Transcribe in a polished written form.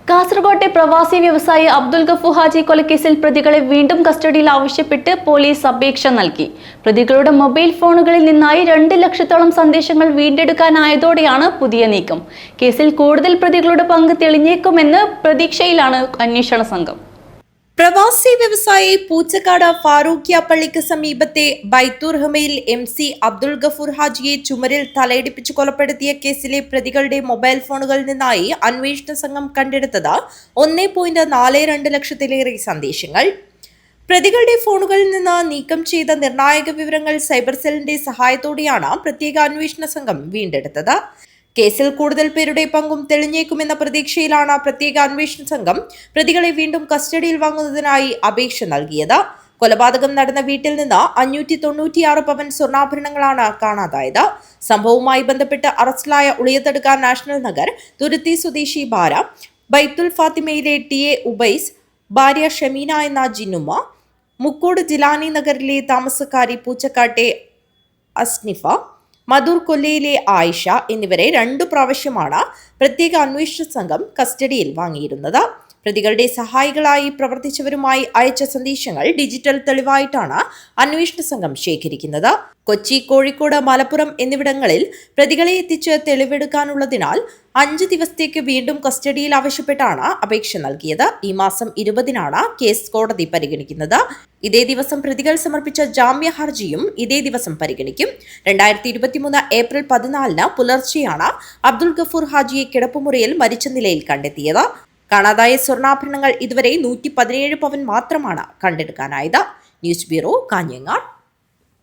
കാസർകോട്ടെ പ്രവാസി വ്യവസായി അബ്ദുൽ ഗഫൂർ ഹാജി കൊലക്കേസിൽ പ്രതികളെ വീണ്ടും കസ്റ്റഡിയിൽ ആവശ്യപ്പെട്ട് പോലീസ് അപേക്ഷ നൽകി. പ്രതികളുടെ മൊബൈൽ ഫോണുകളിൽ നിന്നായി 2 ലക്ഷത്തോളം സന്ദേശങ്ങൾ വീണ്ടെടുക്കാനായതോടെയാണ് പുതിയ നീക്കം. കേസിൽ കൂടുതൽ പ്രതികളുടെ പങ്ക് തെളിഞ്ഞേക്കുമെന്ന് പ്രതീക്ഷയിലാണ് അന്വേഷണ സംഘം. പ്രവാസി വ്യവസായി പൂച്ചക്കാട് ഫാറൂഖിയ പള്ളിക്ക് സമീപത്തെ ബൈത്തൂർ ഹമയിൽ MC അബ്ദുൽ ഗഫൂർ ഹാജിയെ ചുമരിൽ തലയിടിപ്പിച്ച് കൊലപ്പെടുത്തിയ കേസിലെ പ്രതികളുടെ മൊബൈൽ ഫോണുകളിൽ നിന്നായി അന്വേഷണ സംഘം കണ്ടെടുത്തത് 1.42 ലക്ഷത്തിലേറെ സന്ദേശങ്ങൾ. പ്രതികളുടെ ഫോണുകളിൽ നിന്ന് നീക്കം ചെയ്ത നിർണായക വിവരങ്ങൾ സൈബർ സെല്ലിന്റെ സഹായത്തോടെയാണ് പ്രത്യേക അന്വേഷണ സംഘം വീണ്ടെടുത്തത്. കേസിൽ കൂടുതൽ പേരുടെ പങ്കും തെളിഞ്ഞേക്കുമെന്ന പ്രതീക്ഷയിലാണ് പ്രത്യേക അന്വേഷണ സംഘം പ്രതികളെ വീണ്ടും കസ്റ്റഡിയിൽ വാങ്ങുന്നതിനായി അപേക്ഷ നൽകിയത്. കൊലപാതകം നടന്ന വീട്ടിൽ നിന്ന് 596 പവൻ സ്വർണ്ണാഭരണങ്ങളാണ് കാണാതായത്. സംഭവവുമായി ബന്ധപ്പെട്ട് അറസ്റ്റിലായ ഉളിയത്തടുക്ക നാഷണൽ നഗർ, തുരുത്തി സ്വദേശി ബാര, ബൈത്തുൽ ഫാത്തിമയിലെ TA ഉബൈസ്, ഭാര്യ ഷമീന എന്ന ജിന്നുമ്മ, മുക്കോട് ജിലാനി നഗറിലെ താമസക്കാരി പൂച്ചക്കാട്ടെ അസ്നിഫ, മധൂർ കൊല്ലയിലെ ആയിഷ എന്നിവരെ 2 പ്രാവശ്യമാണ് പ്രത്യേക അന്വേഷണ സംഘം കസ്റ്റഡിയിൽ വാങ്ങിയിരുന്നത്. പ്രതികളുടെ സഹായികളായി പ്രവർത്തിച്ചവരുമായി അയച്ച സന്ദേശങ്ങൾ ഡിജിറ്റൽ തെളിവായിട്ടാണ് അന്വേഷണ സംഘം ശേഖരിക്കുന്നത്. കൊച്ചി, കോഴിക്കോട്, മലപ്പുറം എന്നിവിടങ്ങളിൽ പ്രതികളെ എത്തിച്ച് തെളിവെടുക്കാനുള്ളതിനാൽ 5 ദിവസത്തേക്ക് വീണ്ടും കസ്റ്റഡിയിൽ ആവശ്യപ്പെട്ടാണ് അപേക്ഷ നൽകിയത്. ഈ മാസം 20-നാണ് കേസ് കോടതി പരിഗണിക്കുന്നത്. ഇതേ ദിവസം പ്രതികൾ സമർപ്പിച്ച ജാമ്യ ഹർജിയും ഇതേ ദിവസം പരിഗണിക്കും. 2023 ഏപ്രിൽ 14-ന് പുലർച്ചെയാണ് അബ്ദുൽ ഗഫൂർ ഹാജിയെ കിടപ്പുമുറിയിൽ മരിച്ച നിലയിൽ കണ്ടെത്തിയത്. കാണാതായ സ്വർണ്ണാഭരണങ്ങൾ ഇതുവരെ 117 പവൻ മാത്രമാണ് കണ്ടെടുക്കാനായത്. News bureau, Kanhangad.